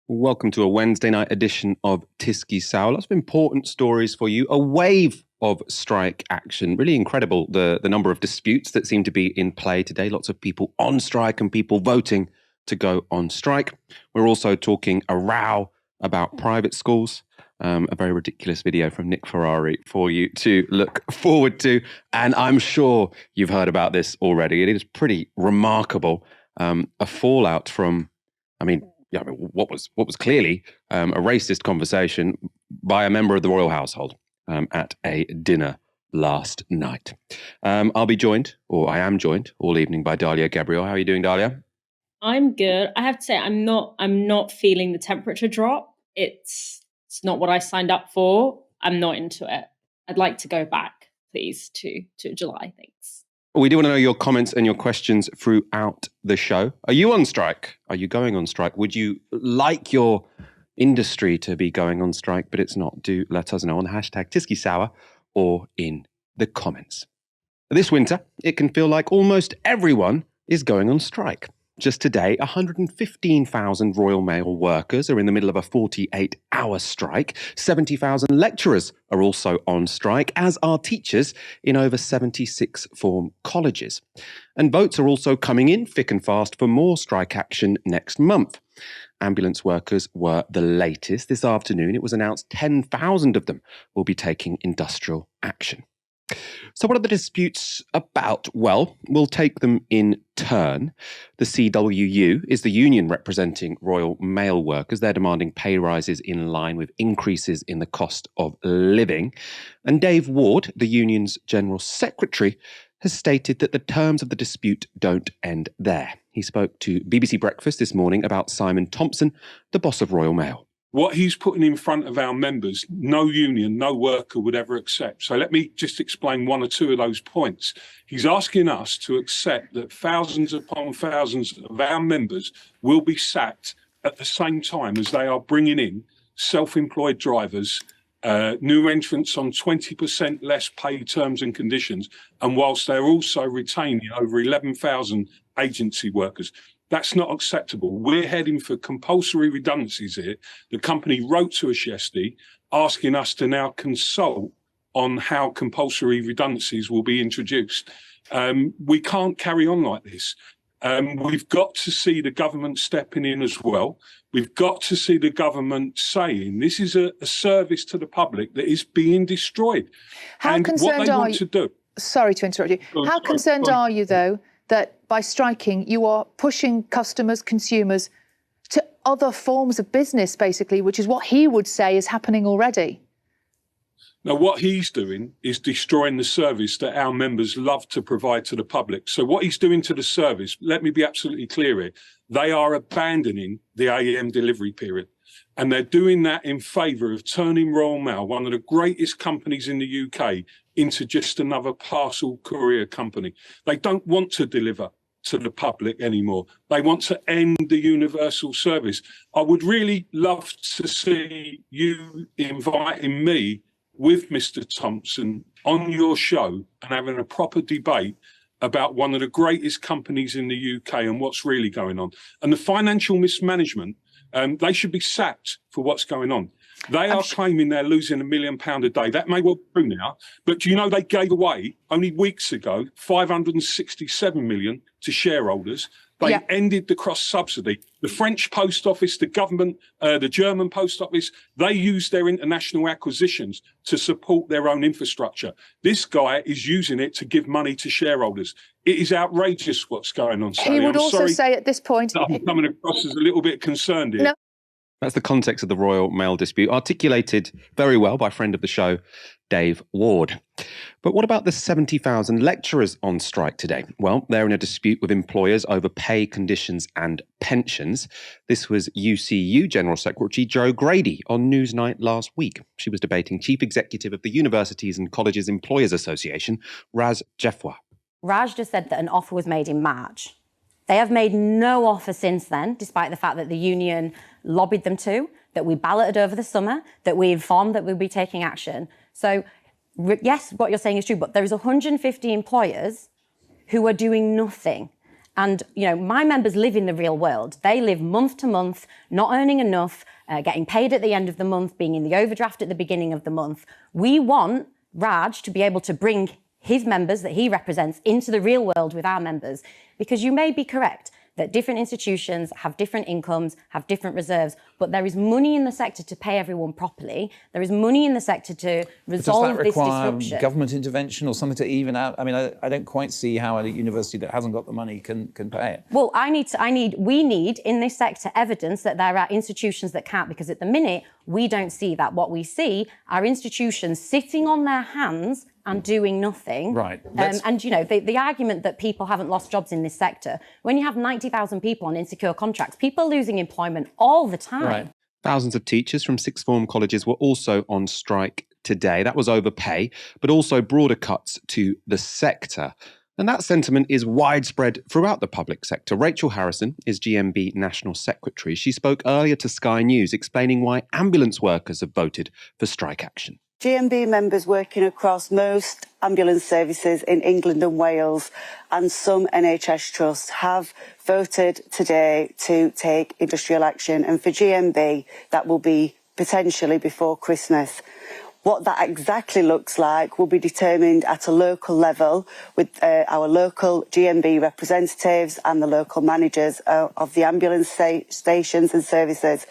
Welcome to a Wednesday night edition of Tisky Sour. Lots of important stories for you. A wave of strike action. Really incredible, the number of disputes that seem to be in play today. Lots of people on strike and people voting to go on strike. We're also talking a row about private schools. A very ridiculous video from Nick Ferrari for you to look forward to. And I'm sure you've heard about this already. It is pretty remarkable. A fallout from, what was clearly a racist conversation by a member of the royal household at a dinner last night. I'll be joined, or I am joined, all evening by Dalia Gebrial. How are you doing, Dalia? I'm good. I have to say, I'm not feeling the temperature drop. It's not what I signed up for. I'm not into it. I'd like to go back, please, to July. Thanks. We do want to know your comments and your questions throughout the show. Are you on strike? Are you going on strike? Would you like your industry to be going on strike, but it's not? Do let us know on the hashtag Tisky Sour or in the comments. This winter, it can feel like almost everyone is going on strike. Just today, 115,000 Royal Mail workers are in the middle of a 48-hour strike. 70,000 lecturers are also on strike, as are teachers in over 76 form colleges. And votes are also coming in thick and fast for more strike action next month. Ambulance workers were the latest. This afternoon, it was announced 10,000 of them will be taking industrial action. So what are the disputes about? Well, we'll take them in turn. The CWU is the union representing Royal Mail workers. They're demanding pay rises in line with increases in the cost of living. And Dave Ward, the union's general secretary, has stated that the terms of the dispute don't end there. He spoke to BBC Breakfast this morning about Simon Thompson, the boss of Royal Mail. What he's putting in front of our members, no union, no worker would ever accept. So let me just explain one or two of those points. He's asking us to accept that thousands upon thousands of our members will be sacked at the same time as they are bringing in self-employed drivers, new entrants on 20% less paid terms and conditions, and whilst they're also retaining over 11,000 agency workers. That's not acceptable. We're heading for compulsory redundancies here. The company wrote to us yesterday asking us to now consult on how compulsory redundancies will be introduced. We can't carry on like this. We've got to see the government stepping in as well. We've got to see the government saying this is a service to the public that is being destroyed. How concerned are you? Sorry to interrupt you. How concerned are you, though, that by striking, you are pushing customers, consumers to other forms of business, basically, which is what he would say is happening already? Now, what he's doing is destroying the service that our members love to provide to the public. So what he's doing to the service, let me be absolutely clear here, they are abandoning the AM delivery period. And they're doing that in favour of turning Royal Mail, one of the greatest companies in the UK, into just another parcel courier company. They don't want to deliver to the public anymore. They want to end the universal service. I would really love to see you inviting me with Mr. Thompson on your show and having a proper debate about one of the greatest companies in the UK and what's really going on. And the financial mismanagement, they should be sacked for what's going on. They are claiming they're losing £1 million a day. That may well be true now, but do you know they gave away only weeks ago 567 million to shareholders? They ended the cross subsidy. The French post office, the government, the German post office, they use their international acquisitions to support their own infrastructure. This guy is using it to give money to shareholders. It is outrageous what's going on. Sally. He would also say at this point, I'm coming across as a little bit concerned here. No. That's the context of the Royal Mail dispute, articulated very well by friend of the show, Dave Ward. But what about the 70,000 lecturers on strike today? Well, they're in a dispute with employers over pay, conditions and pensions. This was UCU General Secretary Jo Grady on Newsnight last week. She was debating Chief Executive of the Universities and Colleges Employers Association, Raz Jeffwa. Raj just said that an offer was made in March. They have made no offer since then, despite the fact that the union lobbied them to, that we balloted over the summer, that we informed that we'll be taking action. So, yes, what you're saying is true, but there's 150 employers who are doing nothing. And, my members live in the real world. They live month to month, not earning enough, getting paid at the end of the month, being in the overdraft at the beginning of the month. We want Raj to be able to bring his members that he represents into the real world with our members, because you may be correct that different institutions have different incomes, have different reserves, but there is money in the sector to pay everyone properly. There is money in the sector to resolve this disruption. Does that require government intervention or something to even out? I mean, I don't quite see how a university that hasn't got the money can pay it. Well, we need in this sector evidence that there are institutions that can't, because at the minute, we don't see that. What we see are institutions sitting on their hands and doing nothing. Right. The argument that people haven't lost jobs in this sector, when you have 90,000 people on insecure contracts, people are losing employment all the time. Right. Thousands of teachers from sixth form colleges were also on strike today. That was over pay, but also broader cuts to the sector. And that sentiment is widespread throughout the public sector. Rachel Harrison is GMB National Secretary. She spoke earlier to Sky News explaining why ambulance workers have voted for strike action. GMB members working across most ambulance services in England and Wales and some NHS trusts have voted today to take industrial action. And for GMB, that will be potentially before Christmas. What that exactly looks like will be determined at a local level with our local GMB representatives and the local managers of the ambulance stations and services.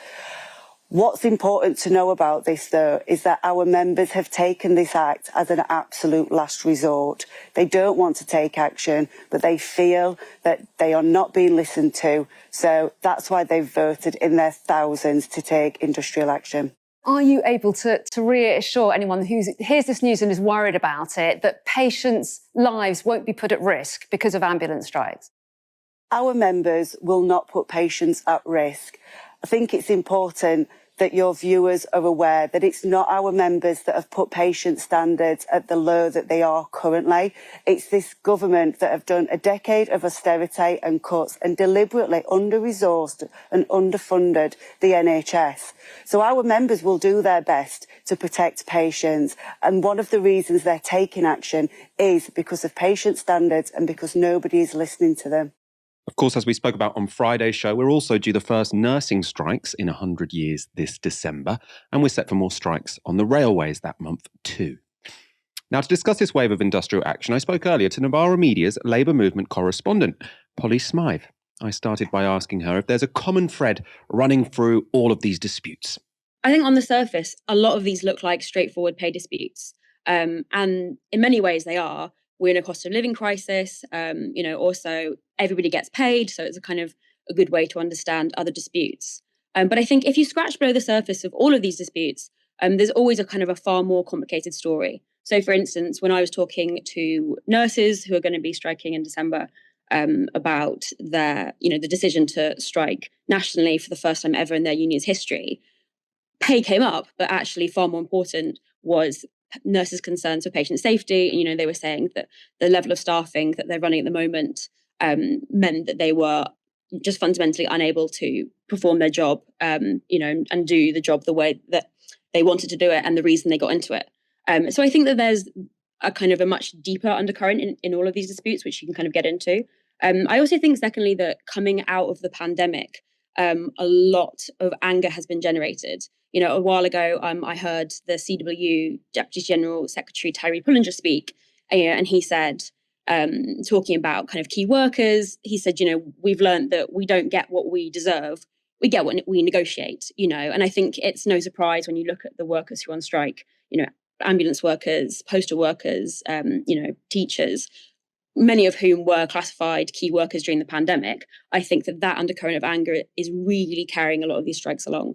What's important to know about this, though, is that our members have taken this act as an absolute last resort. They don't want to take action, but they feel that they are not being listened to. So that's why they've voted in their thousands to take industrial action. Are you able to reassure anyone who hears this news and is worried about it that patients' lives won't be put at risk because of ambulance strikes? Our members will not put patients at risk. I think it's important that your viewers are aware that it's not our members that have put patient standards at the low that they are currently. It's this government that have done a decade of austerity and cuts and deliberately under-resourced and underfunded the NHS. So our members will do their best to protect patients. And one of the reasons they're taking action is because of patient standards and because nobody is listening to them. Of course, as we spoke about on Friday's show, we're also due the first nursing strikes in 100 years this December, and we're set for more strikes on the railways that month too. Now, to discuss this wave of industrial action, I spoke earlier to Novara Media's Labour Movement correspondent, Polly Smythe. I started by asking her if there's a common thread running through all of these disputes. I think on the surface, a lot of these look like straightforward pay disputes, and in many ways they are. We're in a cost of living crisis, also everybody gets paid. So it's a good way to understand other disputes. But I think if you scratch below the surface of all of these disputes, there's always a far more complicated story. So for instance, when I was talking to nurses who are going to be striking in December about their, the decision to strike nationally for the first time ever in their union's history, pay came up, but actually far more important was nurses' concerns for patient safety. And, they were saying that the level of staffing that they're running at the moment meant that they were just fundamentally unable to perform their job, and do the job the way that they wanted to do it and the reason they got into it. So I think that there's a much deeper undercurrent in all of these disputes, which you can get into. I also think, secondly, that coming out of the pandemic, a lot of anger has been generated. A while ago, I heard the CWU Deputy General Secretary Terry Pullinger speak, and he said, talking about key workers, he said, we've learned that we don't get what we deserve. We get what we negotiate, and I think it's no surprise when you look at the workers who are on strike, ambulance workers, postal workers, teachers, many of whom were classified key workers during the pandemic. I think that undercurrent of anger is really carrying a lot of these strikes along.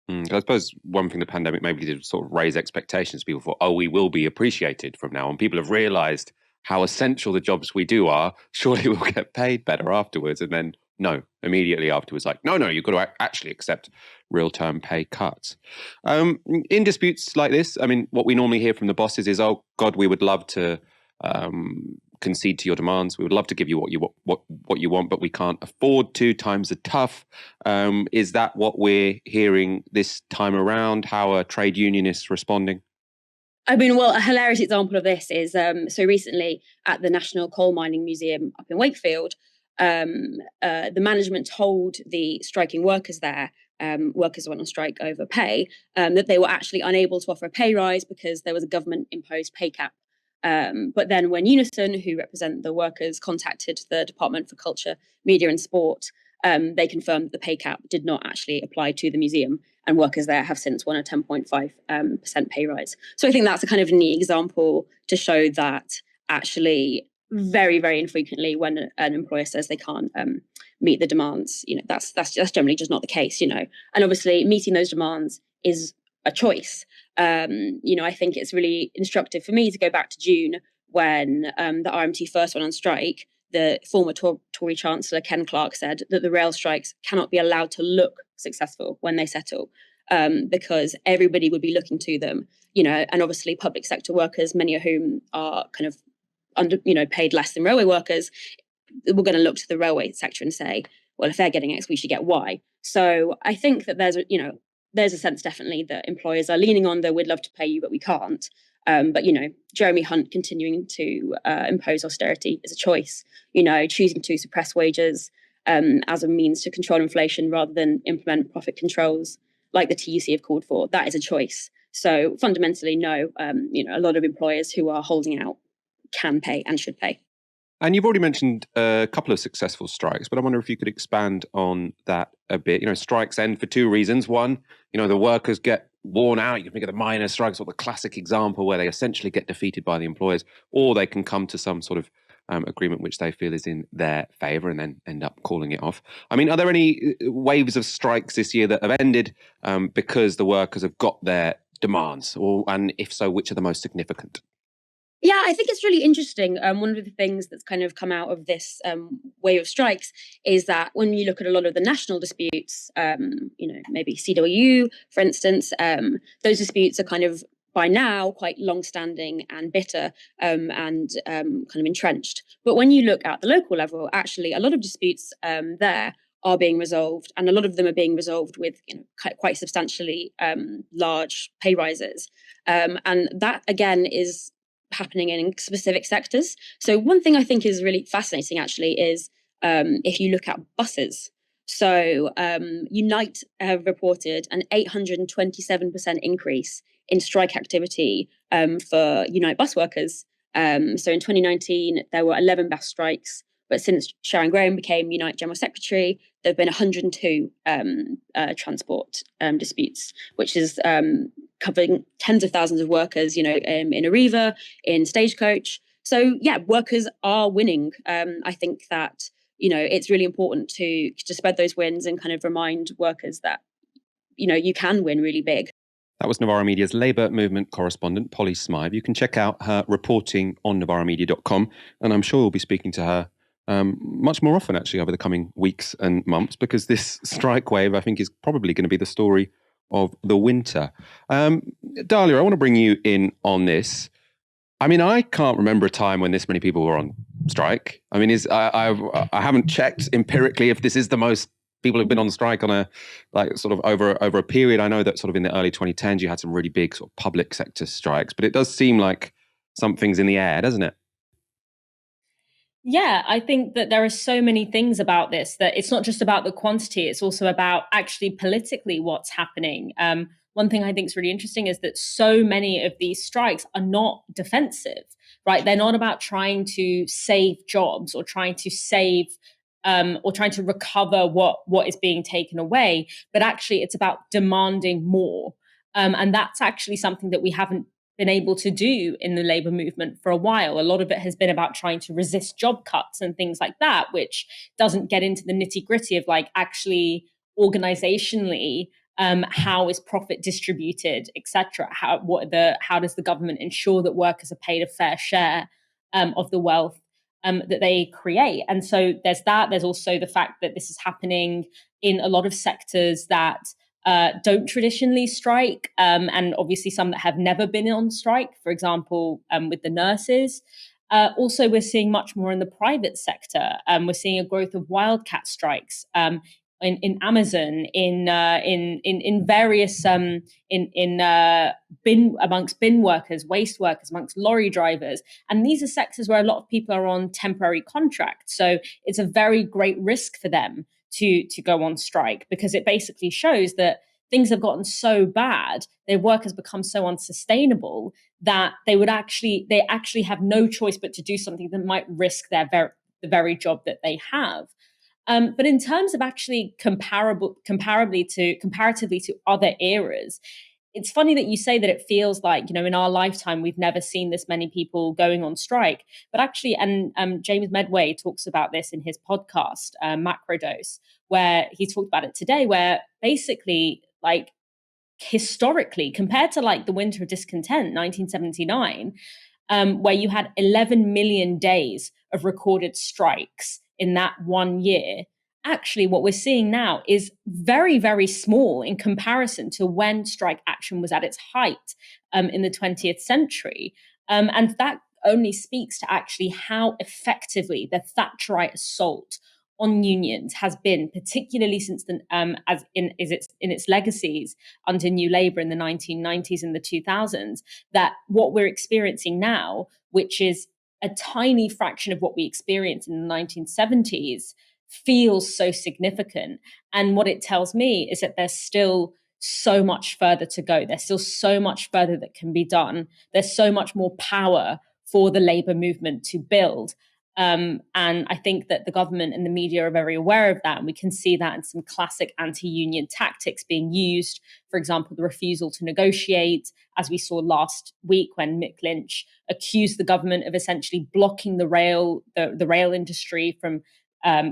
I suppose one thing the pandemic maybe did sort of raise expectations. People thought, we will be appreciated from now on. People have realised how essential the jobs we do are. Surely we'll get paid better afterwards. And then, no, immediately afterwards, no, you've got to actually accept real-term pay cuts. In disputes like this, what we normally hear from the bosses is, oh, God, we would love to concede to your demands. We would love to give you what you want, but we can't afford to. Times are tough. Is that what we're hearing this time around? How are trade unionists responding? A hilarious example of this is so recently at the National Coal Mining Museum up in Wakefield, the management told the striking workers there, workers went on strike over pay, that they were actually unable to offer a pay rise because there was a government-imposed pay cap. But then when Unison, who represent the workers, contacted the Department for Culture, Media and Sport, they confirmed that the pay cap did not actually apply to the museum, and workers there have since won a 10.5% pay rise. So I think that's a kind of neat example to show that actually very, very infrequently when an employer says they can't meet the demands, that's generally just not the case, And obviously meeting those demands is a choice. I think it's really instructive for me to go back to June when the RMT first went on strike. The former Tory Chancellor, Ken Clarke, said that the rail strikes cannot be allowed to look successful when they settle, because everybody would be looking to them, and obviously public sector workers, many of whom are kind of paid less than railway workers, we're going to look to the railway sector and say, well, if they're getting X, we should get Y. So I think that there's a sense definitely that employers are leaning on the we'd love to pay you, but we can't. But Jeremy Hunt continuing to impose austerity is a choice. Choosing to suppress wages as a means to control inflation rather than implement profit controls like the TUC have called for, that is a choice. So fundamentally, no, a lot of employers who are holding out can pay and should pay. And you've already mentioned a couple of successful strikes, but I wonder if you could expand on that a bit. Strikes end for two reasons. One, the workers get worn out. You can think of the miners' strikes, or the classic example where they essentially get defeated by the employers, or they can come to some sort of agreement which they feel is in their favour and then end up calling it off. I mean, are there any waves of strikes this year that have ended because the workers have got their demands? And if so, which are the most significant? Yeah, I think it's really interesting. One of the things that's kind of come out of this wave of strikes is that when you look at a lot of the national disputes, maybe CWU, for instance, those disputes are kind of by now quite long-standing and bitter and kind of entrenched. But when you look at the local level, actually, a lot of disputes there are being resolved, and a lot of them are being resolved with quite substantially large pay rises. And that, again, is happening in specific sectors. So one thing I think is really fascinating actually is if you look at buses. So Unite have reported an 827% increase in strike activity for Unite bus workers. So in 2019, there were 11 bus strikes, but since Sharon Graham became Unite General Secretary, there have been 102 transport disputes, which is covering tens of thousands of workers, in Arriva, in Stagecoach. So yeah, workers are winning. I think that, it's really important to spread those wins and kind of remind workers that, you can win really big. That was Novara Media's Labour Movement correspondent, Polly Smythe. You can check out her reporting on novaramedia.com, and I'm sure we'll be speaking to her much more often, actually, over the coming weeks and months, because this strike wave, I think, is probably going to be the story of the winter. Dalia, I want to bring you in on this. I mean, I can't remember a time when this many people were on strike. I mean, I haven't checked empirically if this is the most people who've been on strike on a over a period. I know that sort of in the early 2010s you had some really big sort of public sector strikes, but it does seem like something's in the air, doesn't it? Yeah, I think that there are so many things about this that it's not just about the quantity, it's also about actually politically what's happening. One thing I think is really interesting is that so many of these strikes are not defensive, right? They're not about trying to save jobs or trying to save or trying to recover what is being taken away, but actually it's about demanding more. And that's actually something that we haven't been able to do in the labour movement for a while. A lot of it has been about trying to resist job cuts and things like that, which doesn't get into the nitty-gritty of actually organisationally, how is profit distributed, etc. How does the government ensure that workers are paid a fair share of the wealth that they create? And so there's that. There's also the fact that this is happening in a lot of sectors that don't traditionally strike, and obviously some that have never been on strike, for example, with the nurses. Also, we're seeing much more in the private sector. We're seeing a growth of wildcat strikes in Amazon, in various amongst bin workers, waste workers, amongst lorry drivers, and these are sectors where a lot of people are on temporary contracts. So it's a very great risk for them to go on strike, because it basically shows that things have gotten so bad, their work has become so unsustainable that they actually have no choice but to do something that might risk the very job that they have. But in terms of actually comparatively to other eras, it's funny that you say that it feels like, in our lifetime, we've never seen this many people going on strike. But actually, and James Medway talks about this in his podcast, Macrodose, where he talked about it today, where basically, like, historically, compared to like the Winter of Discontent, 1979, where you had 11 million days of recorded strikes in that 1 year, actually what we're seeing now is very, very small in comparison to when strike action was at its height in the 20th century. And that only speaks to actually how effectively the Thatcherite assault on unions has been, particularly since its legacies under New Labour in the 1990s and the 2000s, that what we're experiencing now, which is a tiny fraction of what we experienced in the 1970s, feels so significant. And what it tells me is that there's still so much further to go. There's still so much further that can be done. There's so much more power for the labour movement to build. And I think that the government and the media are very aware of that. And we can see that in some classic anti-union tactics being used. For example, the refusal to negotiate, as we saw last week when Mick Lynch accused the government of essentially blocking the rail industry from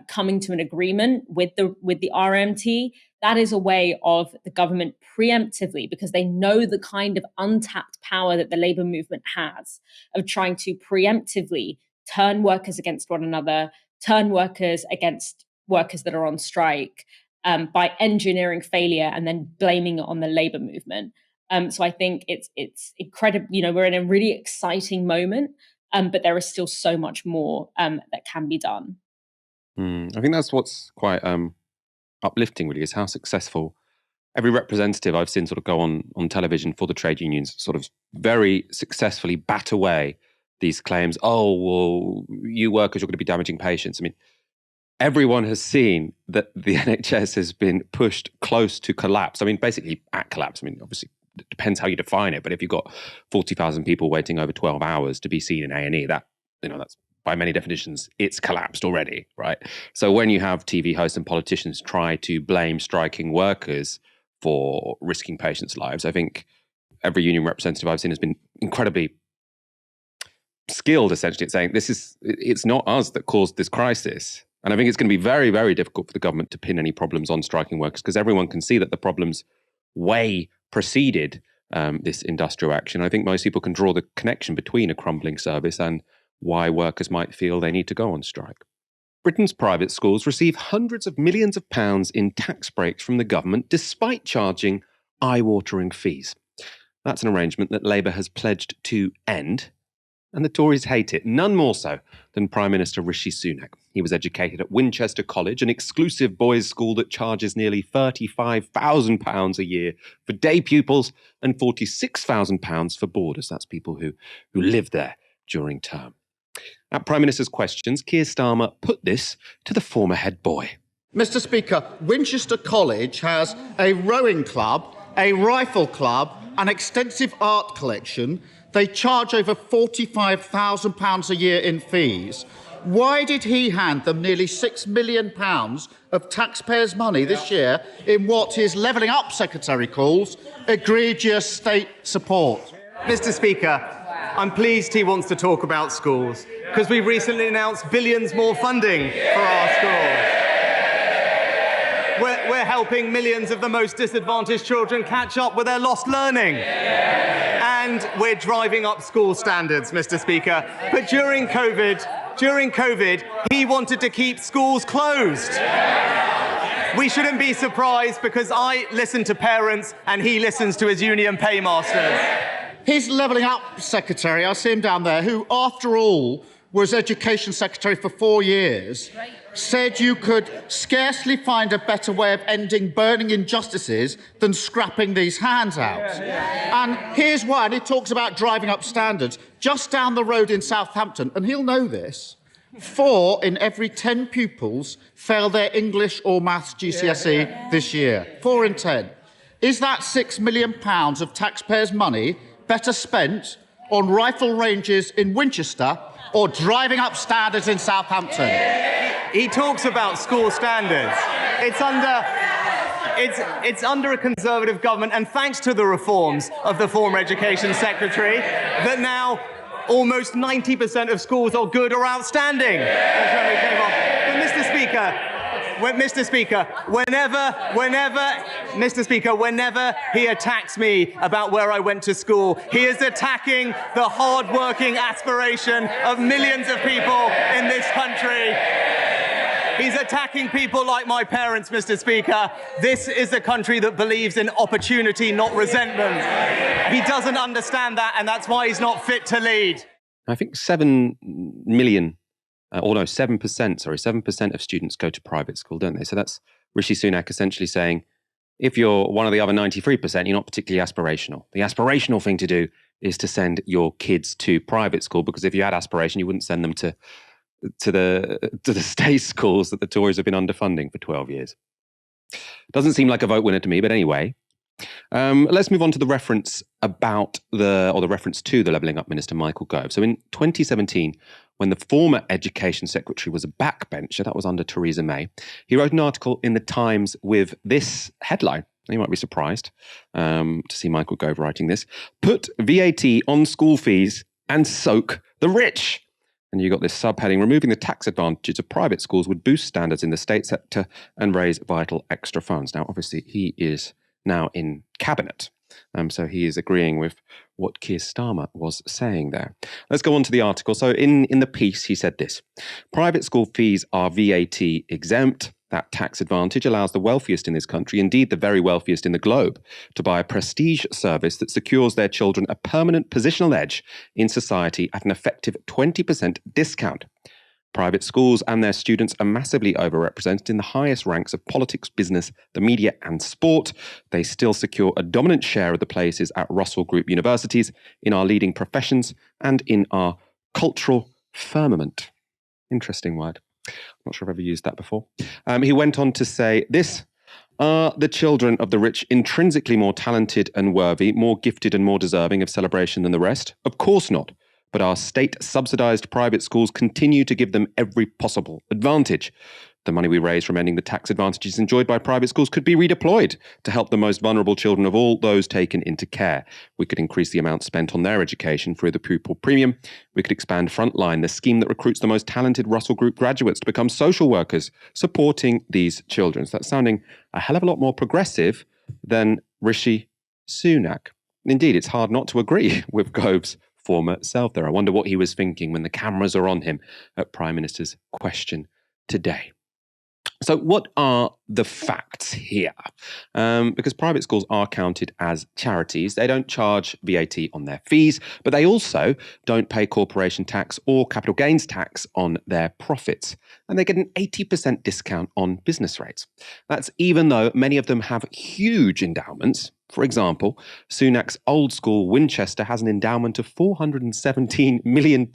coming to an agreement with the RMT. That is a way of the government preemptively, because they know the kind of untapped power that the labour movement has, of trying to preemptively turn workers against one another, turn workers against workers that are on strike, by engineering failure and then blaming it on the labour movement. So I think it's incredible. We're in a really exciting moment, but there is still so much more that can be done. I think that's what's quite uplifting, really, is how successful every representative I've seen sort of go on television for the trade unions sort of very successfully bat away these claims. Oh, well, you workers, you're going to be damaging patients. I mean, everyone has seen that the NHS has been pushed close to collapse. I mean, basically at collapse. I mean, obviously, it depends how you define it. But if you've got 40,000 people waiting over 12 hours to be seen in A&E, that's by many definitions, it's collapsed already, right? So when you have TV hosts and politicians try to blame striking workers for risking patients' lives, I think every union representative I've seen has been incredibly skilled, essentially, at saying it's not us that caused this crisis. And I think it's going to be very, very difficult for the government to pin any problems on striking workers, because everyone can see that the problems way preceded this industrial action. I think most people can draw the connection between a crumbling service and why workers might feel they need to go on strike. Britain's private schools receive hundreds of millions of pounds in tax breaks from the government, despite charging eye-watering fees. That's an arrangement that Labour has pledged to end, and the Tories hate it, none more so than Prime Minister Rishi Sunak. He was educated at Winchester College, an exclusive boys' school that charges nearly £35,000 a year for day pupils and £46,000 for boarders. That's people who live there during term. At Prime Minister's questions, Keir Starmer put this to the former head boy. Mr. Speaker, Winchester College has a rowing club, a rifle club, an extensive art collection. They charge over £45,000 a year in fees. Why did he hand them nearly £6 million of taxpayers' money this year in what his Levelling Up Secretary calls egregious state support? Mr. Speaker, I'm pleased he wants to talk about schools, because we recently announced billions more funding for our schools. We're helping millions of the most disadvantaged children catch up with their lost learning. And we're driving up school standards, Mr. Speaker. But during COVID, he wanted to keep schools closed. We shouldn't be surprised, because I listen to parents and he listens to his union paymasters. His Levelling Up Secretary, I see him down there, who, after all, was Education Secretary for 4 years, said you could scarcely find a better way of ending burning injustices than scrapping these handouts. And here's one. He talks about driving up standards. Just down the road in Southampton, and he'll know this, 4 in every 10 pupils fail their English or maths GCSE this year. 4 in 10. Is that £6 million of taxpayers' money better spent on rifle ranges in Winchester or driving up standards in Southampton? He talks about school standards. It's under a Conservative government, and thanks to the reforms of the former Education Secretary, that now almost 90% of schools are good or outstanding. That's when we came on. But Mr. Speaker, whenever he attacks me about where I went to school, he is attacking the hard-working aspiration of millions of people in this country. He's attacking people like my parents, Mr. Speaker. This is a country that believes in opportunity, not resentment. He doesn't understand that, and that's why he's not fit to lead. I think 7% of students go to private school, don't they? So that's Rishi Sunak essentially saying, if you're one of the other 93%, you're not particularly aspirational. The aspirational thing to do is to send your kids to private school, because if you had aspiration, you wouldn't send them to the state schools that the Tories have been underfunding for 12 years. Doesn't seem like a vote winner to me, but anyway. Let's move on to the reference to the Levelling Up Minister, Michael Gove. So in 2017, when the former Education Secretary was a backbencher, that was under Theresa May, he wrote an article in The Times with this headline. You might be surprised to see Michael Gove writing this. Put VAT on school fees and soak the rich. And you got this subheading, removing the tax advantages of private schools would boost standards in the state sector and raise vital extra funds. Now, obviously, he is now in cabinet. So he is agreeing with what Keir Starmer was saying there. Let's go on to the article. So in the piece, he said this: private school fees are VAT exempt. That tax advantage allows the wealthiest in this country, indeed the very wealthiest in the globe, to buy a prestige service that secures their children a permanent positional edge in society at an effective 20% discount. Private schools and their students are massively overrepresented in the highest ranks of politics, business, the media, and sport. They still secure a dominant share of the places at Russell Group universities, in our leading professions, and in our cultural firmament. Interesting word. I'm not sure I've ever used that before. He went on to say, this are the children of the rich intrinsically more talented and worthy, more gifted and more deserving of celebration than the rest? Of course not. But our state-subsidised private schools continue to give them every possible advantage. The money we raise from ending the tax advantages enjoyed by private schools could be redeployed to help the most vulnerable children of all those taken into care. We could increase the amount spent on their education through the pupil premium. We could expand Frontline, the scheme that recruits the most talented Russell Group graduates to become social workers, supporting these children. So that's sounding a hell of a lot more progressive than Rishi Sunak. Indeed, it's hard not to agree with Gove's former self there. I wonder what he was thinking when the cameras are on him at Prime Minister's Question Today. So what are the facts here? Because private schools are counted as charities. They don't charge VAT on their fees, but they also don't pay corporation tax or capital gains tax on their profits. And they get an 80% discount on business rates. That's even though many of them have huge endowments. For example, Sunak's old school Winchester has an endowment of £417 million,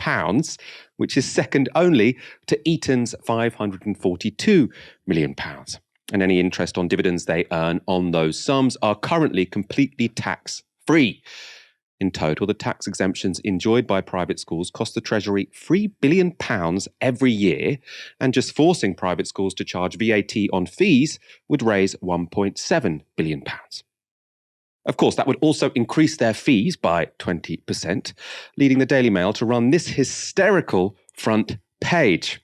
which is second only to Eton's £542 million. And any interest on dividends they earn on those sums are currently completely tax-free. In total, the tax exemptions enjoyed by private schools cost the Treasury £3 billion every year, and just forcing private schools to charge VAT on fees would raise £1.7 billion. Of course, that would also increase their fees by 20%, leading the Daily Mail to run this hysterical front page.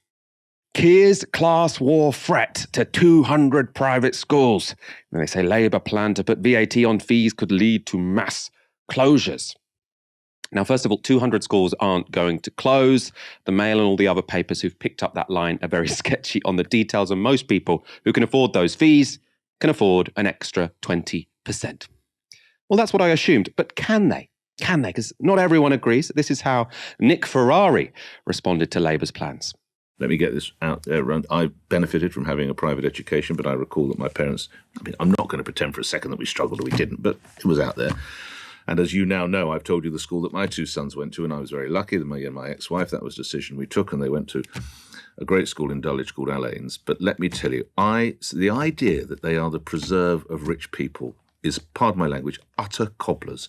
Keir's class war threat to 200 private schools. And they say Labour plan to put VAT on fees could lead to mass closures. Now, first of all, 200 schools aren't going to close. The Mail and all the other papers who've picked up that line are very sketchy on the details, and most people who can afford those fees can afford an extra 20%. Well, that's what I assumed, but can they? Can they? Because not everyone agrees. This is how Nick Ferrari responded to Labour's plans. Let me get this out there. I benefited from having a private education, but I recall that my parents, I'm not going to pretend for a second that we struggled or we didn't, but it was out there. And as you now know, I've told you the school that my two sons went to, and I was very lucky that my ex-wife, that was a decision we took, and they went to a great school in Dulwich called Allains. But let me tell you, the idea that they are the preserve of rich people is, pardon my language, utter cobblers.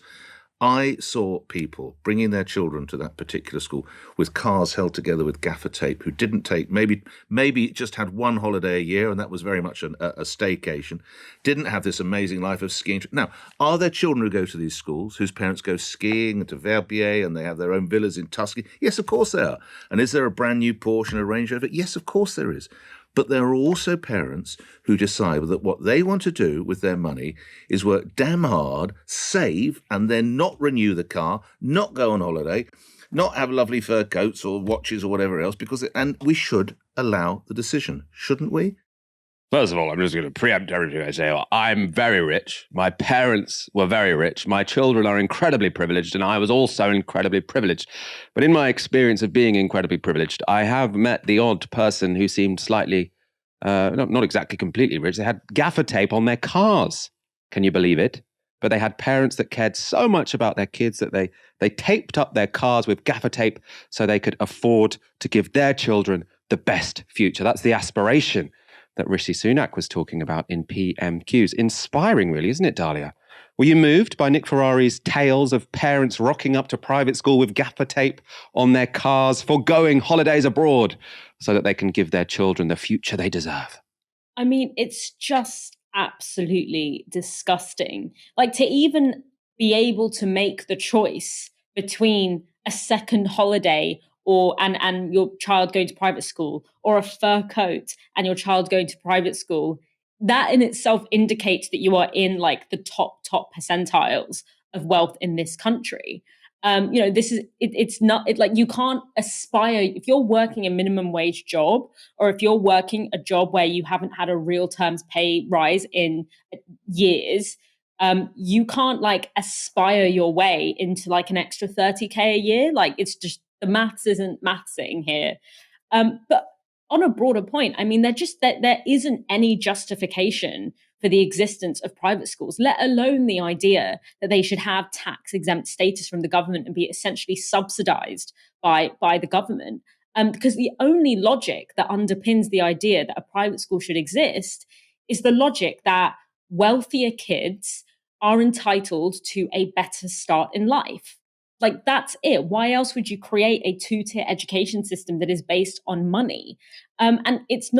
I saw people bringing their children to that particular school with cars held together with gaffer tape, who didn't take, maybe just had one holiday a year, and that was very much a staycation, didn't have this amazing life of skiing. Now, are there children who go to these schools whose parents go skiing and to Verbier and they have their own villas in Tuscany? Yes, of course there are. And is there a brand new Porsche and a Range Rover? Yes, of course there is. But there are also parents who decide that what they want to do with their money is work damn hard, save, and then not renew the car, not go on holiday, not have lovely fur coats or watches or whatever else, and we should allow the decision, shouldn't we? First of all, I'm just going to preempt everything I say. I'm very rich. My parents were very rich. My children are incredibly privileged, and I was also incredibly privileged. But in my experience of being incredibly privileged, I have met the odd person who seemed slightly, not exactly completely rich. They had gaffer tape on their cars. Can you believe it? But they had parents that cared so much about their kids that they taped up their cars with gaffer tape so they could afford to give their children the best future. That's the aspiration that Rishi Sunak was talking about in PMQs. Inspiring, really, isn't it, Dalia? Were you moved by Nick Ferrari's tales of parents rocking up to private school with gaffer tape on their cars, foregoing holidays abroad so that they can give their children the future they deserve? I mean, it's just absolutely disgusting. Like, to even be able to make the choice between a second holiday and your child going to private school, or a fur coat and your child going to private school, that in itself indicates that you are in like the top percentiles of wealth in this country. This is like you can't aspire if you're working a minimum wage job, or if you're working a job where you haven't had a real terms pay rise in years. You can't like aspire your way into like an extra 30K a year. Like, it's just, the maths isn't mathsing here. But on a broader point, I mean, there isn't any justification for the existence of private schools, let alone the idea that they should have tax exempt status from the government and be essentially subsidized by the government. Because the only logic that underpins the idea that a private school should exist is the logic that wealthier kids are entitled to a better start in life. Like, that's it. Why else would you create a two-tier education system that is based on money? And it's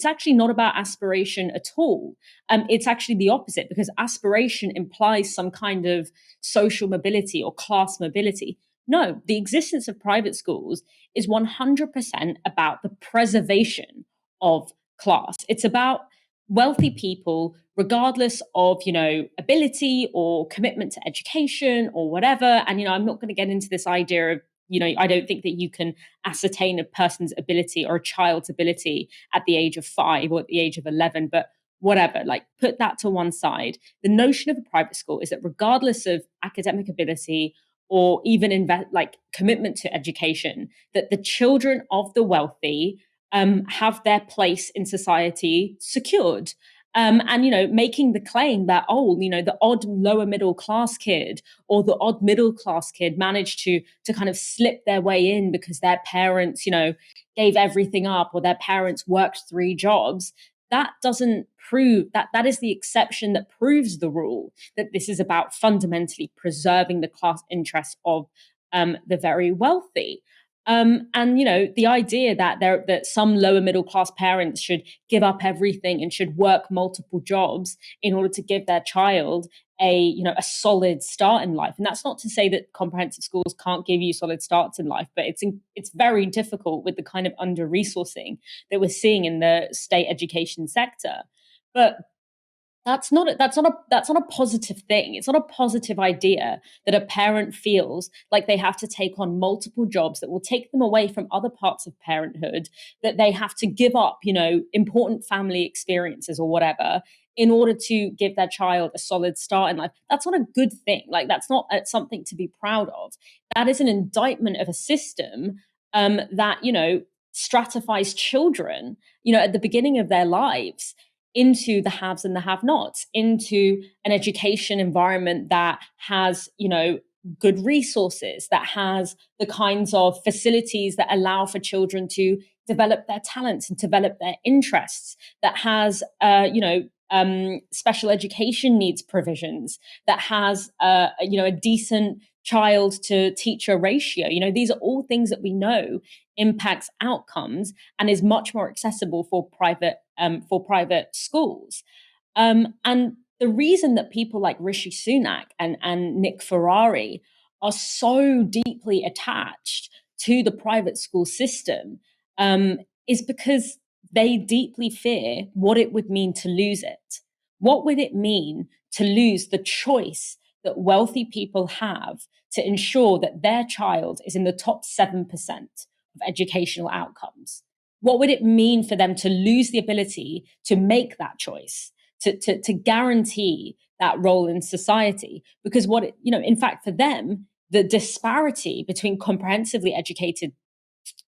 actually not about aspiration at all. It's actually the opposite, because aspiration implies some kind of social mobility or class mobility. No, the existence of private schools is 100% about the preservation of class. It's about wealthy people, regardless of, ability or commitment to education or whatever. And, I'm not going to get into this idea of, I don't think that you can ascertain a person's ability or a child's ability at the age of 5 or at the age of 11, but whatever, like, put that to one side. The notion of a private school is that regardless of academic ability or even commitment to education, that the children of the wealthy have their place in society secured. And, making the claim that, the odd lower middle class kid or the odd middle class kid managed to kind of slip their way in because their parents, gave everything up, or their parents worked 3 jobs. That doesn't prove that is the exception that proves the rule, that this is about fundamentally preserving the class interests of the very wealthy. And the idea that some lower middle class parents should give up everything and should work multiple jobs in order to give their child a solid start in life. And that's not to say that comprehensive schools can't give you solid starts in life, but it's very difficult with the kind of under-resourcing that we're seeing in the state education sector. But that's not a positive thing. It's not a positive idea that a parent feels like they have to take on multiple jobs that will take them away from other parts of parenthood, that they have to give up, important family experiences or whatever in order to give their child a solid start in life. That's not a good thing. Like, that's not something to be proud of. That is an indictment of a system that, stratifies children, at the beginning of their lives into the haves and the have-nots, into an education environment that has, good resources, that has the kinds of facilities that allow for children to develop their talents and develop their interests, that has, special education needs provisions, that has, a decent child to teacher ratio. These are all things that we know impacts outcomes and is much more accessible for private schools. And the reason that people like Rishi Sunak and Nick Ferrari are so deeply attached to the private school system is because they deeply fear what it would mean to lose it. What would it mean to lose the choice that wealthy people have to ensure that their child is in the top 7% of educational outcomes? What would it mean for them to lose the ability to make that choice, to guarantee that role in society? Because in fact, for them, the disparity between comprehensively educated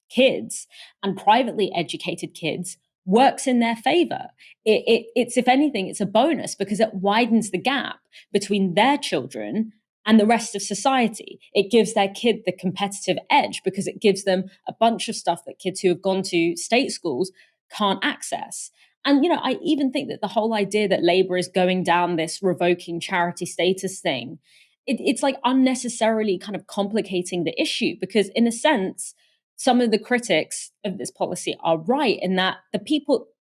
kids and privately educated kids works in their favor. It's, if anything, it's a bonus because it widens the gap between their children and the rest of society. It gives their kid the competitive edge because it gives them a bunch of stuff that kids who have gone to state schools can't access. And, I even think that the whole idea that Labour is going down this revoking charity status thing, it's like unnecessarily kind of complicating the issue because, in a sense, some of the critics of this policy are right in that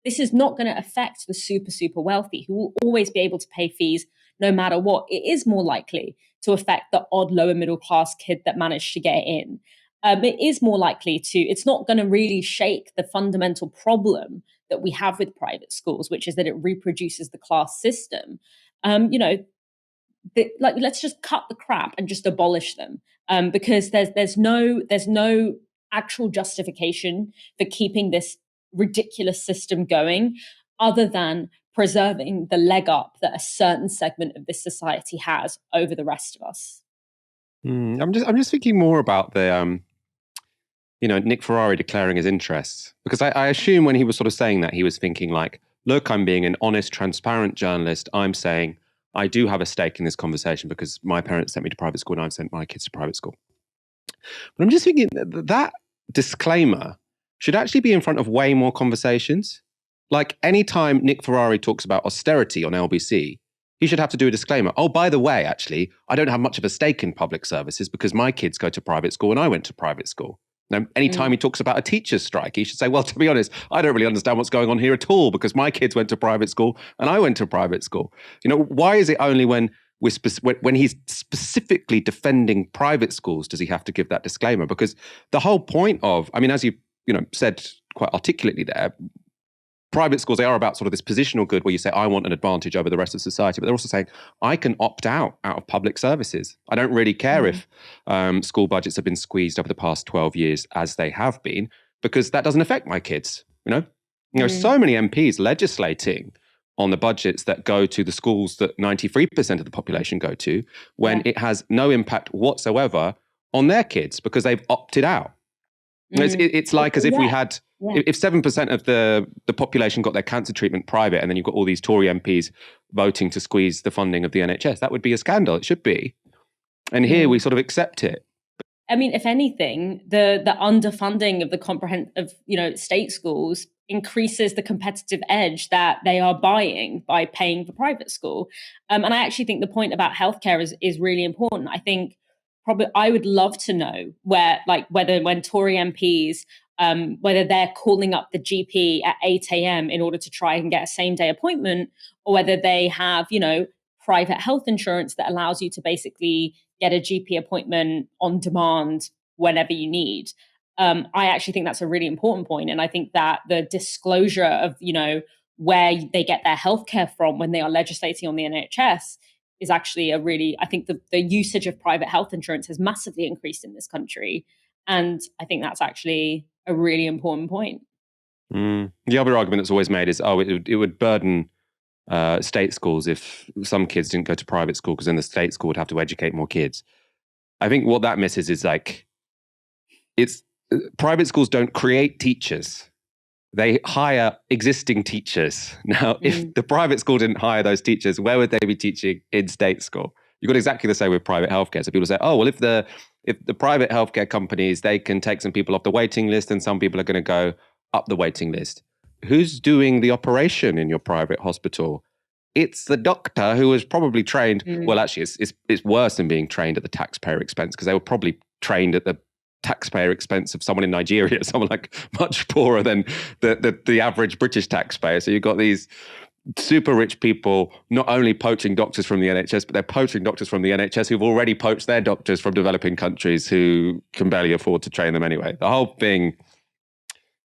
this is not going to affect the super, super wealthy who will always be able to pay fees no matter what. It is more likely to affect the odd lower middle class kid that managed to get in. It is more likely it's not going to really shake the fundamental problem that we have with private schools, which is that it reproduces the class system. Let's just cut the crap and just abolish them because there's no actual justification for keeping this ridiculous system going other than preserving the leg up that a certain segment of this society has over the rest of us. I'm just thinking more about the Nick Ferrari declaring his interests, because I assume when he was sort of saying that, he was thinking like, look, I'm being an honest, transparent journalist. I'm saying I do have a stake in this conversation because my parents sent me to private school and I've sent my kids to private school. But I'm just thinking that disclaimer should actually be in front of way more conversations. Like anytime Nick Ferrari talks about austerity on LBC, he should have to do a disclaimer. Oh, by the way, actually, I don't have much of a stake in public services because my kids go to private school and I went to private school. Now, anytime he talks about a teacher's strike, he should say, well, to be honest, I don't really understand what's going on here at all because my kids went to private school and I went to private school. Why is it only when he's specifically defending private schools does he have to give that disclaimer? Because the whole point of, as you said quite articulately there, private schools, they are about sort of this positional good where you say, I want an advantage over the rest of society. But they're also saying, I can opt out of public services. I don't really care if school budgets have been squeezed over the past 12 years as they have been, because that doesn't affect my kids. So many MPs legislating on the budgets that go to the schools that 93% of the population go to when it has no impact whatsoever on their kids because they've opted out. It's like as if we had, if 7% of the population got their cancer treatment private and then you've got all these Tory MPs voting to squeeze the funding of the NHS, that would be a scandal. It should be. And here we sort of accept it. If anything, the underfunding of the state schools increases the competitive edge that they are buying by paying for private school. And I actually think the point about healthcare is really important. I think probably I would love to know whether when Tory MPs, whether they're calling up the GP at 8 a.m. in order to try and get a same day appointment, or whether they have, private health insurance that allows you to basically get a GP appointment on demand whenever you need. I actually think that's a really important point. And I think that the disclosure of, where they get their healthcare from when they are legislating on the NHS is actually I think the usage of private health insurance has massively increased in this country. And I think that's actually a really important point. The other argument that's always made is, it would burden state schools if some kids didn't go to private school because then the state school would have to educate more kids. I think what that misses is it's private schools don't create teachers. They hire existing teachers. Now, if the private school didn't hire those teachers, where would they be teaching in state school? You've got exactly the same with private healthcare. So people say, oh, well, if the private healthcare companies, they can take some people off the waiting list and some people are going to go up the waiting list. Who's doing the operation in your private hospital? It's the doctor who was probably trained. Well, actually, it's worse than being trained at the taxpayer expense, because they were probably trained at the taxpayer expense of someone in Nigeria, someone like much poorer than the average British taxpayer. So you've got these super rich people not only poaching doctors from the NHS, but they're poaching doctors from the NHS who've already poached their doctors from developing countries who can barely afford to train them anyway. The whole thing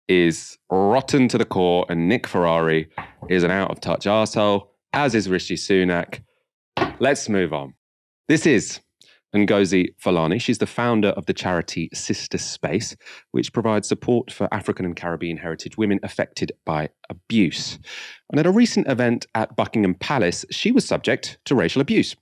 is rotten to the core, and Nick Ferrari is an out-of-touch arsehole, as is Rishi Sunak. Let's move on. This is Ngozi Fulani. She's the founder of the charity Sister Space, which provides support for African and Caribbean heritage women affected by abuse. And at a recent event at Buckingham Palace, she was subject to racial abuse.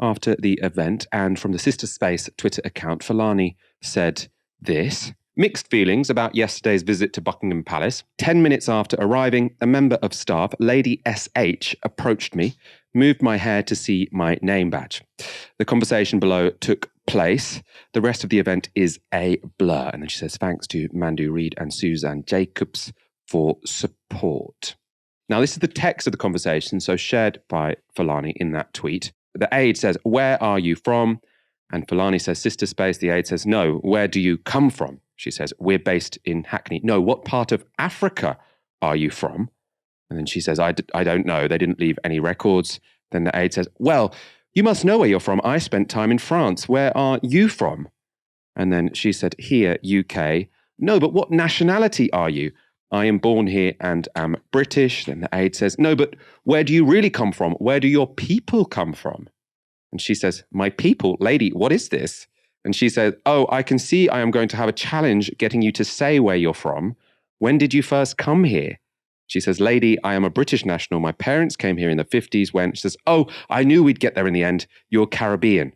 After the event, and from the Sister Space Twitter account, Fulani said this: mixed feelings about yesterday's visit to Buckingham Palace. 10 minutes after arriving, a member of staff, Lady SH, approached me, moved my hair to see my name badge. The conversation below took place. The rest of the event is a blur. And then she says, thanks to Mandu Reid and Suzanne Jacobs for support. Now, this is the text of the conversation, so shared by Fulani in that tweet. The aide says, where are you from? And Fulani says, Sister Space. The aide says, no, where do you come from? She says, we're based in Hackney. No, what part of Africa are you from? And then she says, I don't know. They didn't leave any records. Then the aide says, well, you must know where you're from. I spent time in France. Where are you from? And then she said, here, UK. No, but what nationality are you? I am born here and am British. Then the aide says, no, but where do you really come from? Where do your people come from? And she says, my people, lady, what is this? And she says, oh, I can see I am going to have a challenge getting you to say where you're from. When did you first come here? She says, lady, I am a British national. My parents came here in the 50s when. She says, oh, I knew we'd get there in the end. You're Caribbean.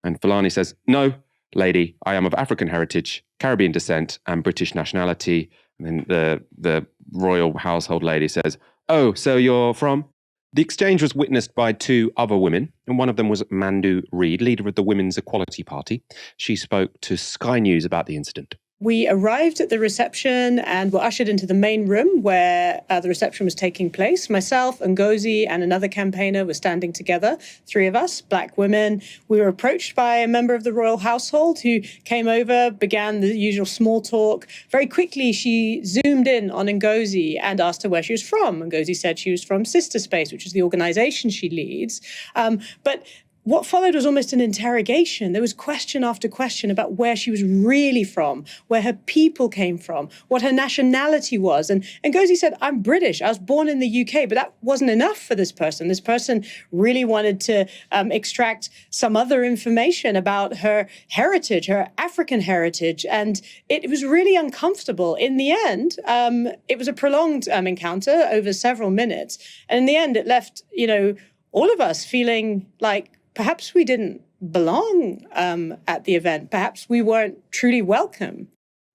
And Fulani says, no, lady, I am of African heritage, Caribbean descent, and British nationality. And then the royal household lady says, oh, so you're from? The exchange was witnessed by two other women, and one of them was Mandu Reid, leader of the Women's Equality Party. She spoke to Sky News about the incident. We arrived at the reception and were ushered into the main room where the reception was taking place. Myself, Ngozi, and another campaigner were standing together, three of us, black women. We were approached by a member of the royal household who came over, began the usual small talk. Very quickly, she zoomed in on Ngozi and asked her where she was from. Ngozi said she was from Sister Space, which is the organization she leads. But what followed was almost an interrogation. There was question after question about where she was really from, where her people came from, what her nationality was. And Ngozi said, I'm British. I was born in the UK, but that wasn't enough for this person. This person really wanted to extract some other information about her heritage, her African heritage. And it was really uncomfortable. In the end, it was a prolonged encounter over several minutes. And in the end, it left, all of us feeling like perhaps we didn't belong at the event. Perhaps we weren't truly welcome.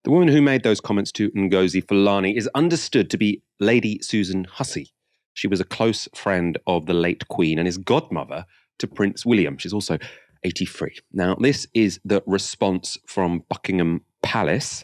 The woman who made those comments to Ngozi Fulani is understood to be Lady Susan Hussey. She was a close friend of the late Queen and is godmother to Prince William. She's also 83. Now, this is the response from Buckingham Palace.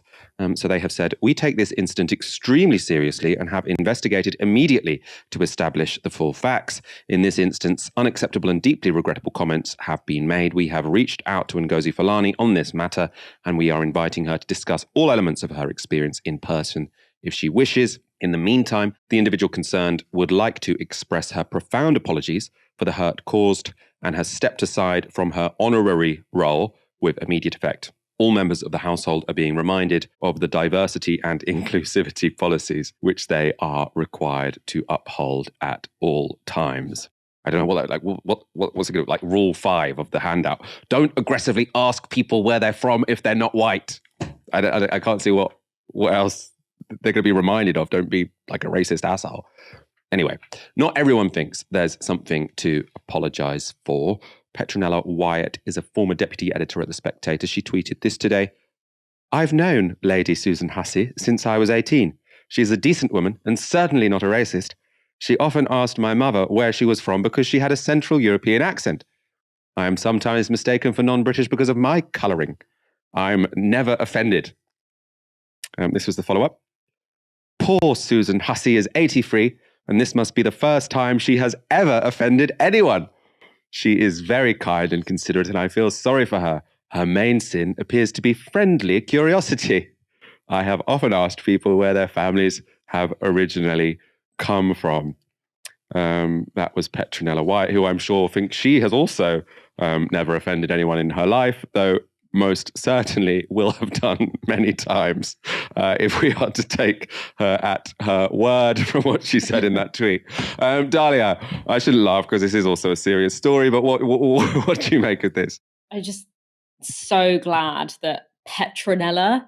So they have said, we take this incident extremely seriously and have investigated immediately to establish the full facts. In this instance, unacceptable and deeply regrettable comments have been made. We have reached out to Ngozi Fulani on this matter, and we are inviting her to discuss all elements of her experience in person if she wishes. In the meantime, the individual concerned would like to express her profound apologies for the hurt caused and has stepped aside from her honorary role with immediate effect. All members of the household are being reminded of the diversity and inclusivity policies which they are required to uphold at all times. I don't know what's it going to like rule 5 of the handout. Don't aggressively ask people where they're from if they're not white. I can't see what else they're going to be reminded of. Don't be like a racist asshole. Anyway, not everyone thinks there's something to apologize for. Petronella Wyatt is a former deputy editor at The Spectator. She tweeted this today. I've known Lady Susan Hussey since I was 18. She's a decent woman and certainly not a racist. She often asked my mother where she was from because she had a Central European accent. I am sometimes mistaken for non-British because of my colouring. I'm never offended. This was the follow-up. Poor Susan Hussey is 83, and this must be the first time she has ever offended anyone. She is very kind and considerate, and I feel sorry for her. Her main sin appears to be friendly curiosity. I have often asked people where their families have originally come from. That was Petronella White, who I'm sure thinks she has also never offended anyone in her life, though most certainly will have done many times if we are to take her at her word from what she said in that tweet. Dalia, I shouldn't laugh because this is also a serious story, but what do you make of this? I'm just so glad that Petronella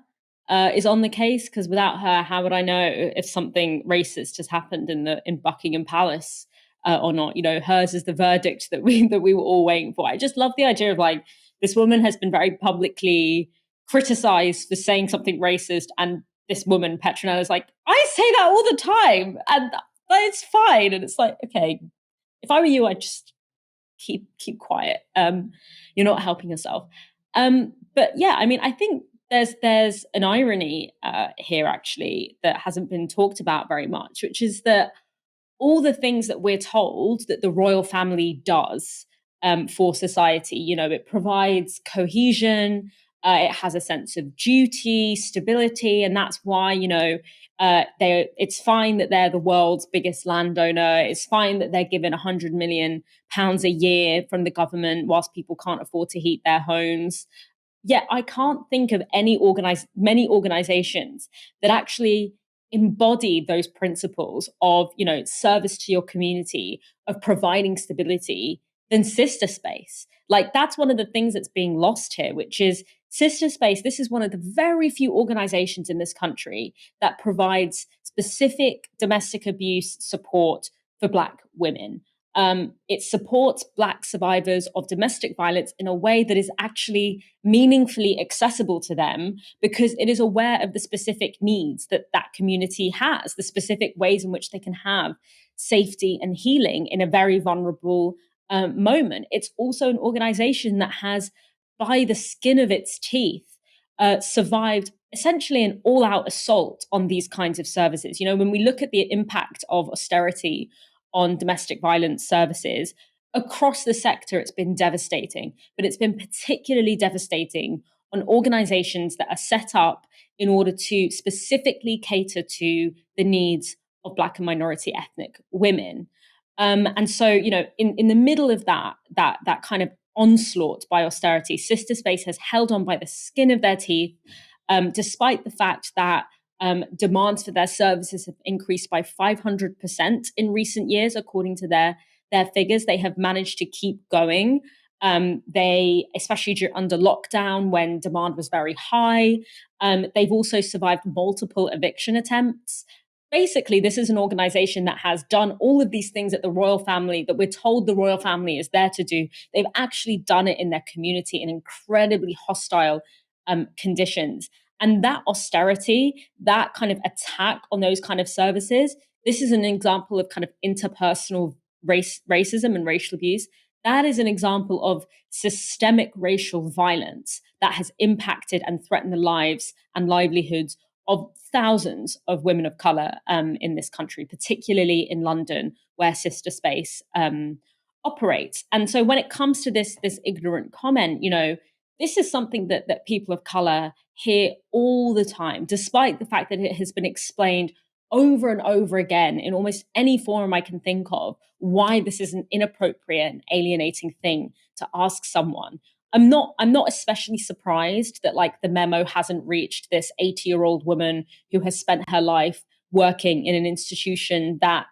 is on the case, because without her, how would I know if something racist has happened in Buckingham Palace or not? You know, hers is the verdict that we were all waiting for. I just love the idea of like, this woman has been very publicly criticized for saying something racist, and this woman, Petronella, is like, I say that all the time, and it's fine. And it's like, okay, if I were you, I'd just keep quiet. You're not helping yourself. But yeah, I mean, I think there's an irony here actually that hasn't been talked about very much, which is that all the things that we're told that the royal family does for society, you know, it provides cohesion, it has a sense of duty, stability, and that's why, you know, it's fine that they're the world's biggest landowner. It's fine that they're given £100 million a year from the government whilst people can't afford to heat their homes. Yet I can't think of many organizations that actually embody those principles of, you know, service to your community, of providing stability, than Sister Space. Like, that's one of the things that's being lost here, which is Sister Space. This is one of the very few organizations in this country that provides specific domestic abuse support for Black women. It supports Black survivors of domestic violence in a way that is actually meaningfully accessible to them, because it is aware of the specific needs that that community has, the specific ways in which they can have safety and healing in a very vulnerable moment. It's also an organization that has, by the skin of its teeth, survived essentially an all-out assault on these kinds of services. You know, when we look at the impact of austerity on domestic violence services across the sector, it's been devastating, but it's been particularly devastating on organizations that are set up in order to specifically cater to the needs of Black and minority ethnic women. And so, you know, in the middle of that kind of onslaught by austerity, Sister Space has held on by the skin of their teeth, despite the fact that demands for their services have increased by 500% in recent years, according to their figures. They have managed to keep going. They, especially under lockdown when demand was very high, they've also survived multiple eviction attempts. Basically, this is an organization that has done all of these things that the royal family, that we're told the royal family is there to do. They've actually done it in their community in incredibly hostile conditions. And that austerity, that kind of attack on those kind of services, this is an example of kind of interpersonal racism and racial abuse. That is an example of systemic racial violence that has impacted and threatened the lives and livelihoods of thousands of women of colour in this country, particularly in London, where Sister Space operates. And so when it comes to this ignorant comment, you know, this is something that people of colour hear all the time, despite the fact that it has been explained over and over again in almost any forum I can think of, why this is an inappropriate and alienating thing to ask someone. I'm not especially surprised that like the memo hasn't reached this 80-year-old woman who has spent her life working in an institution that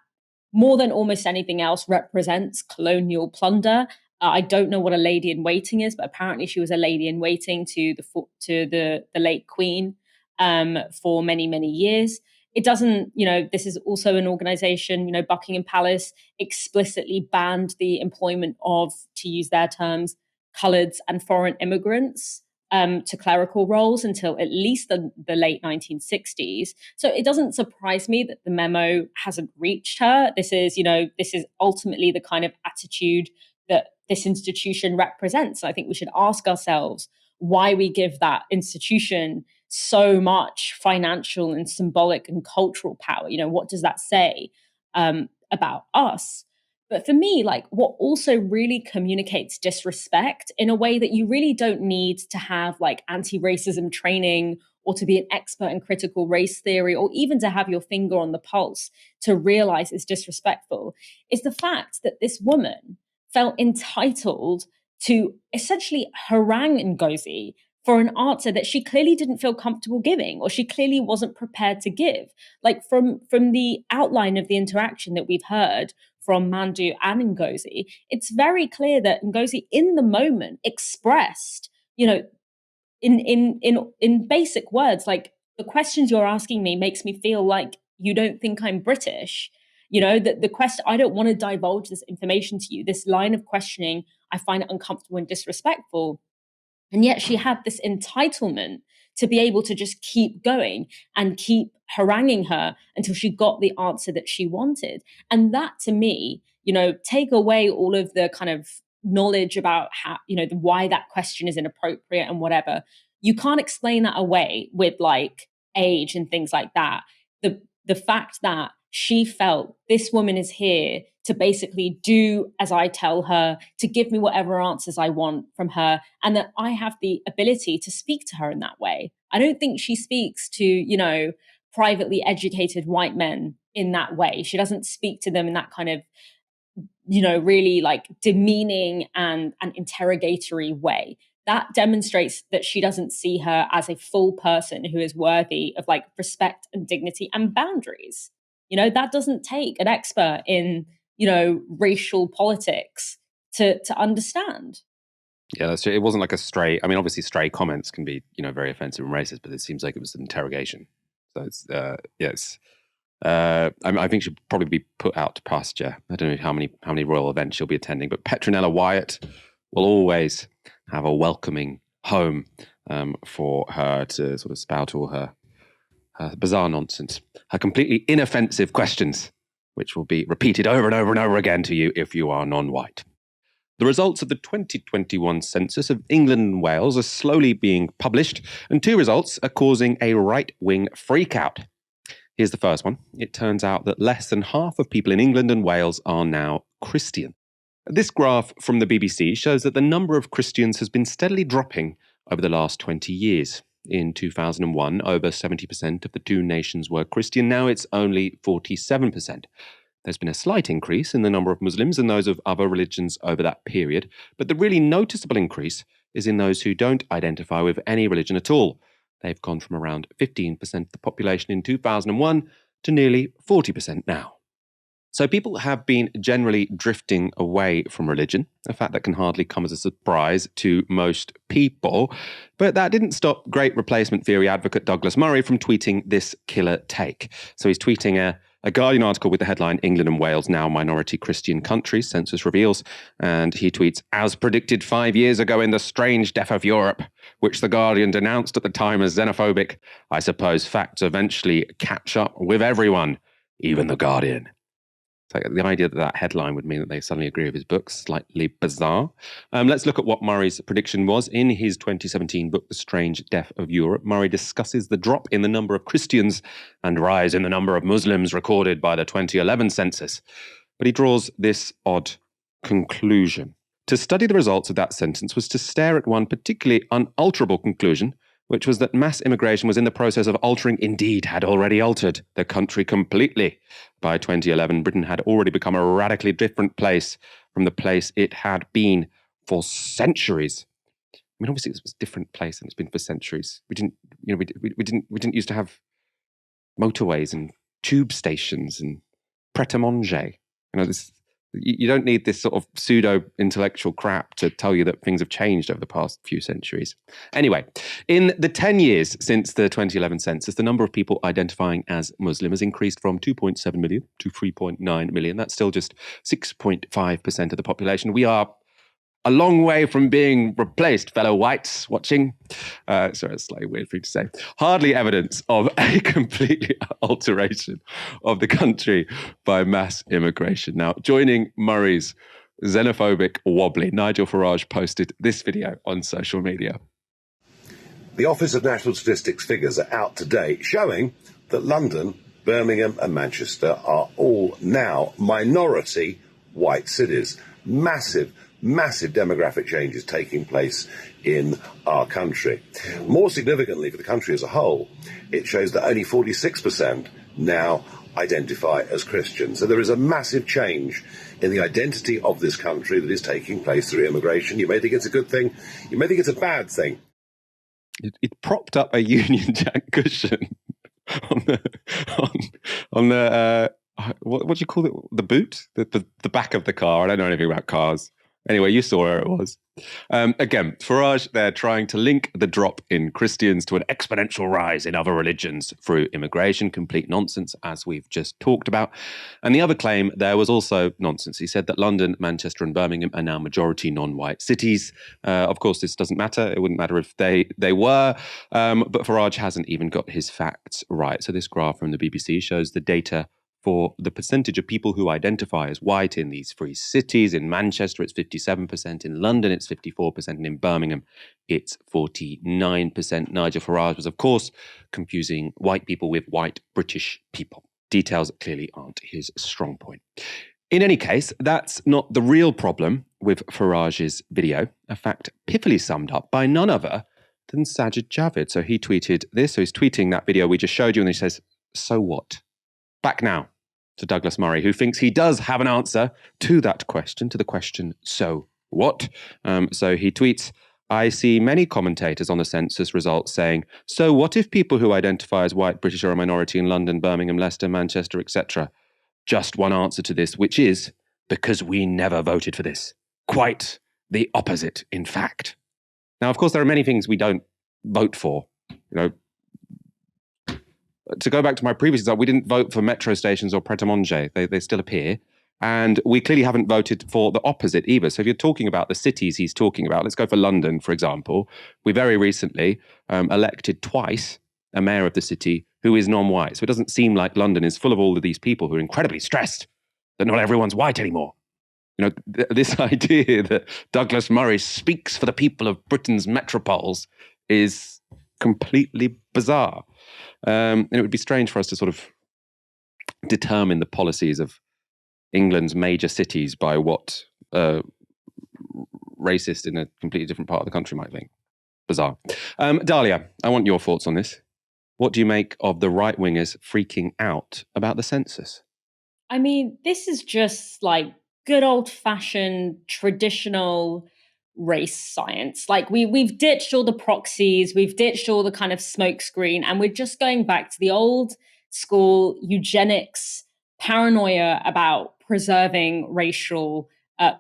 more than almost anything else represents colonial plunder. I don't know what a lady in waiting is, but apparently she was a lady in waiting to the late Queen for many, many years. It doesn't, you know, this is also an organization, you know, Buckingham Palace explicitly banned the employment of, to use their terms, coloureds and foreign immigrants to clerical roles until at least the late 1960s. So it doesn't surprise me that the memo hasn't reached her. This is ultimately the kind of attitude that this institution represents. I think we should ask ourselves why we give that institution so much financial and symbolic and cultural power. What does that say about us? But for me, like, what also really communicates disrespect in a way that you really don't need to have like anti-racism training or to be an expert in critical race theory or even to have your finger on the pulse to realize is disrespectful is the fact that this woman felt entitled to essentially harangue Ngozi for an answer that she clearly didn't feel comfortable giving or she clearly wasn't prepared to give. Like from the outline of the interaction that we've heard from Mandu and Ngozi, it's very clear that Ngozi in the moment expressed, in basic words, like, the questions you're asking me makes me feel like you don't think I'm British. The question, I don't want to divulge this information to you. This line of questioning, I find it uncomfortable and disrespectful. And yet she had this entitlement to be able to just keep going and keep haranguing her until she got the answer that she wanted. And that, to me, take away all of the kind of knowledge about how, why that question is inappropriate and whatever. You can't explain that away with like age and things like that. The fact that she felt this woman is here to basically do as I tell her, to give me whatever answers I want from her, and that I have the ability to speak to her in that way. I don't think she speaks to, privately educated white men in that way. She doesn't speak to them in that kind of, really like demeaning and interrogatory way. That demonstrates that she doesn't see her as a full person who is worthy of like respect and dignity and boundaries. That doesn't take an expert in, racial politics to understand. Yeah, that's true. It wasn't like a stray. I mean, obviously, stray comments can be, very offensive and racist, but it seems like it was an interrogation. So it's, yes. I think she'll probably be put out to pasture. I don't know how many royal events she'll be attending, but Petronella Wyatt will always have a welcoming home for her to sort of spout all her bizarre nonsense, her completely inoffensive questions, which will be repeated over and over and over again to you if you are non-white. The results of the 2021 census of England and Wales are slowly being published, and two results are causing a right-wing freakout. Here's the first one. It turns out that less than half of people in England and Wales are now Christian. This graph from the BBC shows that the number of Christians has been steadily dropping over the last 20 years. In 2001, over 70% of the two nations were Christian. Now it's only 47%. There's been a slight increase in the number of Muslims and those of other religions over that period, but the really noticeable increase is in those who don't identify with any religion at all. They've gone from around 15% of the population in 2001 to nearly 40% now. So people have been generally drifting away from religion, a fact that can hardly come as a surprise to most people. But that didn't stop great replacement theory advocate Douglas Murray from tweeting this killer take. So he's tweeting a Guardian article with the headline, England and Wales now minority Christian countries, Census reveals. And he tweets, as predicted 5 years ago in The Strange Death of Europe, which the Guardian denounced at the time as xenophobic, I suppose facts eventually catch up with everyone, even the Guardian. So the idea that headline would mean that they suddenly agree with his book, slightly bizarre. Let's look at what Murray's prediction was. In his 2017 book, The Strange Death of Europe, Murray discusses the drop in the number of Christians and rise in the number of Muslims recorded by the 2011 census. But he draws this odd conclusion. To study the results of that sentence was to stare at one particularly unalterable conclusion, which was that mass immigration was in the process of altering, indeed had already altered, the country completely. By 2011, Britain had already become a radically different place from the place it had been for centuries. I mean, obviously, it was a different place than it's been for centuries. We didn't used to have motorways and tube stations and pret-a-manger. You don't need this sort of pseudo-intellectual crap to tell you that things have changed over the past few centuries. Anyway, in the 10 years since the 2011 census, the number of people identifying as Muslim has increased from 2.7 million to 3.9 million. That's still just 6.5% of the population. We are a long way from being replaced, fellow whites watching. Sorry, it's slightly weird for you to say. Hardly evidence of a complete alteration of the country by mass immigration. Now, joining Murray's xenophobic wobbly, Nigel Farage posted this video on social media. The Office of National Statistics figures are out today showing that London, Birmingham and Manchester are all now minority white cities. Massive demographic changes taking place in our country. More significantly for the country as a whole, it shows that only 46% now identify as Christian. So there is a massive change in the identity of this country that is taking place through immigration. You may think it's a good thing, you may think it's a bad thing. It propped up a Union Jack cushion on the what do you call it? The boot, the back of the car. I don't know anything about cars. Anyway, you saw where it was. Again, Farage, they're trying to link the drop in Christians to an exponential rise in other religions through immigration. Complete nonsense, as we've just talked about. And the other claim there was also nonsense. He said that London, Manchester and Birmingham are now majority non-white cities. Of course, this doesn't matter. It wouldn't matter if they were. But Farage hasn't even got his facts right. So this graph from the BBC shows the data for the percentage of people who identify as white in these three cities. In Manchester, it's 57%. In London, it's 54%. And in Birmingham, it's 49%. Nigel Farage was, of course, confusing white people with white British people. Details that clearly aren't his strong point. In any case, that's not the real problem with Farage's video. A fact pithily summed up by none other than Sajid Javid. So he tweeted this. So he's tweeting that video we just showed you, and he says, "So what?" Back now to Douglas Murray, who thinks he does have an answer to that question, to the question, so what? So he tweets, "I see many commentators on the census results saying, so what if people who identify as white British are a minority in London, Birmingham, Leicester, Manchester, etc.? Just one answer to this, which is, because we never voted for this. Quite the opposite, in fact." Now, of course, there are many things we don't vote for. To go back to my previous example, we didn't vote for metro stations or pret-a-manger. They still appear. And we clearly haven't voted for the opposite either. So if you're talking about the cities he's talking about, let's go for London, for example. We very recently elected twice a mayor of the city who is non-white. So it doesn't seem like London is full of all of these people who are incredibly stressed that not everyone's white anymore. This idea that Douglas Murray speaks for the people of Britain's metropoles is completely bizarre. And it would be strange for us to sort of determine the policies of England's major cities by what racist in a completely different part of the country might think. Bizarre. Dalia, I want your thoughts on this. What do you make of the right-wingers freaking out about the census? I mean, this is just like good old-fashioned traditional race science. Like we've ditched all the proxies, we've ditched all the kind of smokescreen, and we're just going back to the old school eugenics paranoia about preserving racial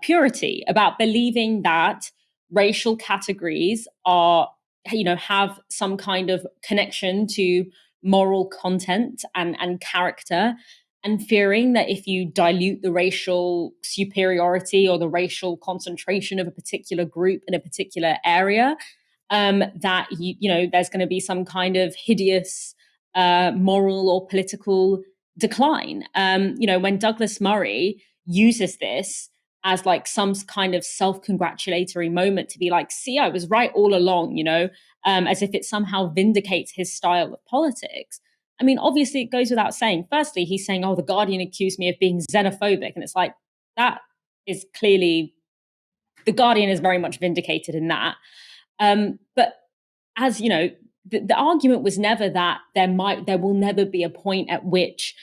purity, about believing that racial categories are, have some kind of connection to moral content and character, and fearing that if you dilute the racial superiority or the racial concentration of a particular group in a particular area, that there's going to be some kind of hideous moral or political decline. When Douglas Murray uses this as like some kind of self-congratulatory moment to be like, see, I was right all along, as if it somehow vindicates his style of politics. I mean, obviously, it goes without saying. Firstly, he's saying, "Oh, the Guardian accused me of being xenophobic," and it's like that is clearly the Guardian is very much vindicated in that. But as you know, the argument was never that there will never be a point at which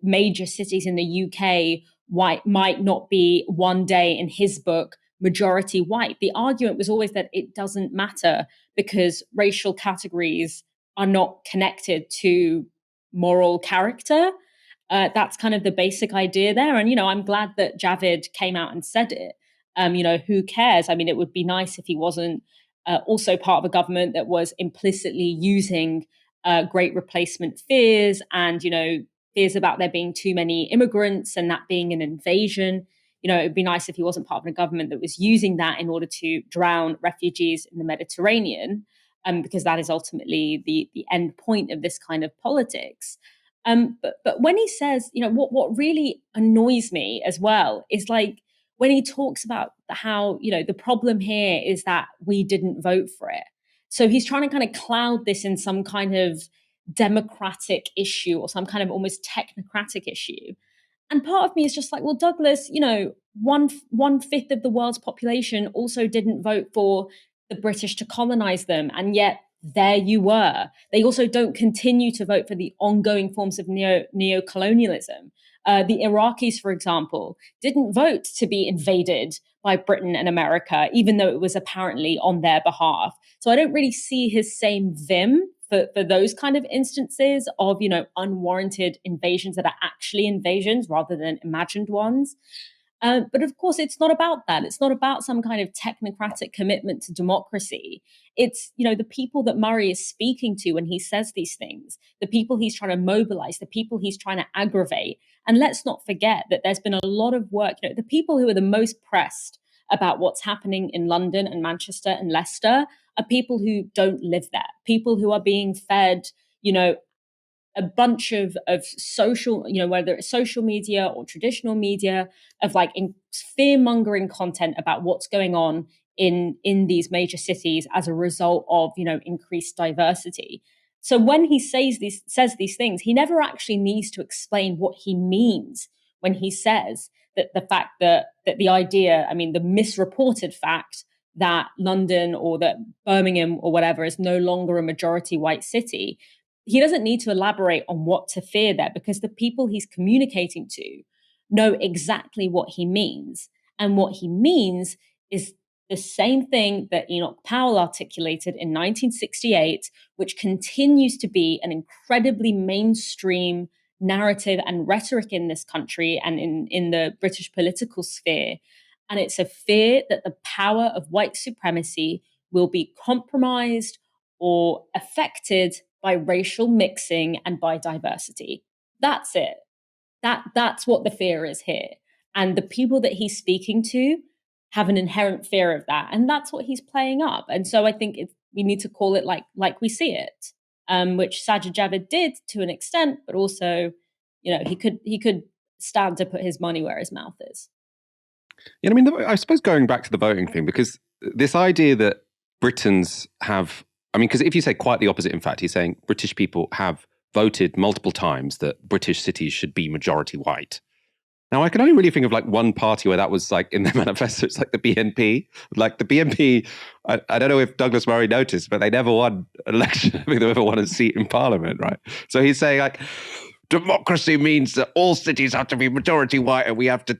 major cities in the UK might not be one day, in his book, majority white. The argument was always that it doesn't matter because racial categories are not connected to moral character. That's kind of the basic idea there. And, I'm glad that Javid came out and said it. Who cares? I mean, it would be nice if he wasn't also part of a government that was implicitly using great replacement fears and, fears about there being too many immigrants and that being an invasion. it'd be nice if he wasn't part of a government that was using that in order to drown refugees in the Mediterranean, because that is ultimately the end point of this kind of politics. But when he says, what really annoys me as well is like when he talks about how, the problem here is that we didn't vote for it. So he's trying to kind of cloud this in some kind of democratic issue or some kind of almost technocratic issue. And part of me is just like, well, Douglas, 1/5 of the world's population also didn't vote for the British to colonize them. And yet there you were. They also don't continue to vote for the ongoing forms of neo-colonialism. The Iraqis, for example, didn't vote to be invaded by Britain and America, even though it was apparently on their behalf. So I don't really see his same vim for those kind of instances of, unwarranted invasions that are actually invasions rather than imagined ones. But of course, it's not about that. It's not about some kind of technocratic commitment to democracy. It's, the people that Murray is speaking to when he says these things, the people he's trying to mobilize, the people he's trying to aggravate. And let's not forget that there's been a lot of work, the people who are the most pressed about what's happening in London and Manchester and Leicester are people who don't live there, people who are being fed, a bunch of social, whether it's social media or traditional media, of like fear-mongering content about what's going on in these major cities as a result of, increased diversity. So when he says these things, he never actually needs to explain what he means when he says that the fact that the idea, the misreported fact that London or that Birmingham or whatever is no longer a majority white city. He doesn't need to elaborate on what to fear there, because the people he's communicating to know exactly what he means. And what he means is the same thing that Enoch Powell articulated in 1968, which continues to be an incredibly mainstream narrative and rhetoric in this country and in the British political sphere. And it's a fear that the power of white supremacy will be compromised or affected by racial mixing and by diversity. That's it. That's what the fear is here. And the people that he's speaking to have an inherent fear of that. And that's what he's playing up. And so I think we need to call it like we see it, which Sajid Javid did to an extent, but also, he could stand to put his money where his mouth is. Yeah, I suppose going back to the voting thing, because this idea that Britons have, because if you say quite the opposite, in fact, he's saying British people have voted multiple times that British cities should be majority white. Now, I can only really think of like one party where that was like in their manifesto. It's like the BNP. Like the BNP, I don't know if Douglas Murray noticed, but they never won an election. I think they never won a seat in Parliament, right? So he's saying like, democracy means that all cities have to be majority white and we have to,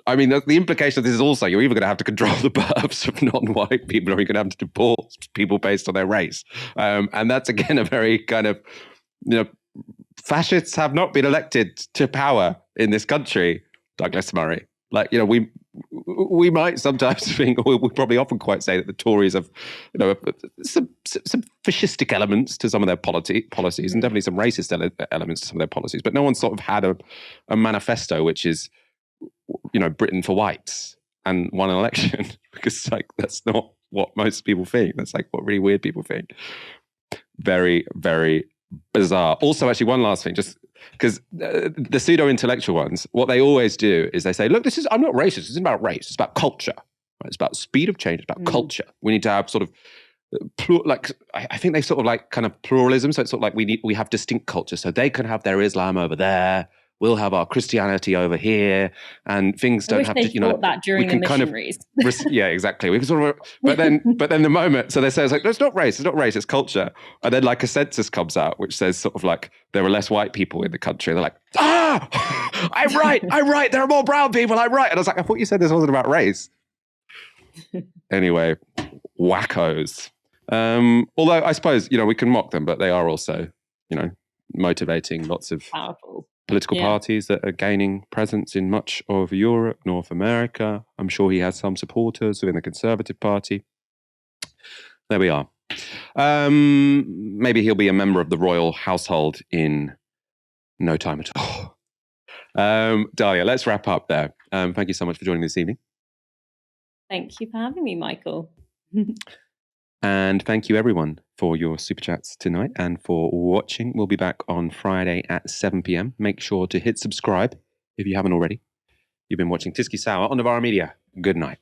the implication of this is also you're either going to have to control the births of non-white people or you're going to have to deport people based on their race. And that's, again, a very kind of, fascists have not been elected to power in this country, Douglas Murray. Like, we might sometimes think, or we probably often quite say that the Tories have, some fascistic elements to some of their policies and definitely some racist elements to some of their policies. But no one's sort of had a manifesto which is, Britain for whites and won an election, because like that's not what most people think. That's like what really weird people think. Very, very bizarre. Also, actually, one last thing, just because the pseudo-intellectual ones, what they always do is they say, look, I'm not racist. It's about race. It's about culture. Right? It's about speed of change. It's about culture. We need to have sort of I think they sort of like kind of pluralism. So it's sort of like we have distinct cultures. So they can have their Islam over there. We'll have our Christianity over here, and things don't have to. Thought that during the missionaries. Yeah, exactly. We can sort of, but then the moment, so they say it's like, no, it's not race, it's culture, and then like a census comes out which says sort of like there are less white people in the country. They're like, I'm right. There are more brown people. I'm right. And I was like, I thought you said this wasn't about race. Anyway, wackos. Although I suppose we can mock them, but they are also motivating lots of powerful political parties that are gaining presence in much of Europe, North America. I'm sure he has some supporters within the Conservative Party. There we are. Maybe he'll be a member of the royal household in no time at all. Dalia, let's wrap up there. Thank you so much for joining this evening. Thank you for having me, Michael. And thank you, everyone, for your super chats tonight and for watching. We'll be back on Friday at 7 p.m. Make sure to hit subscribe if you haven't already. You've been watching Tysky Sour on Novara Media. Good night.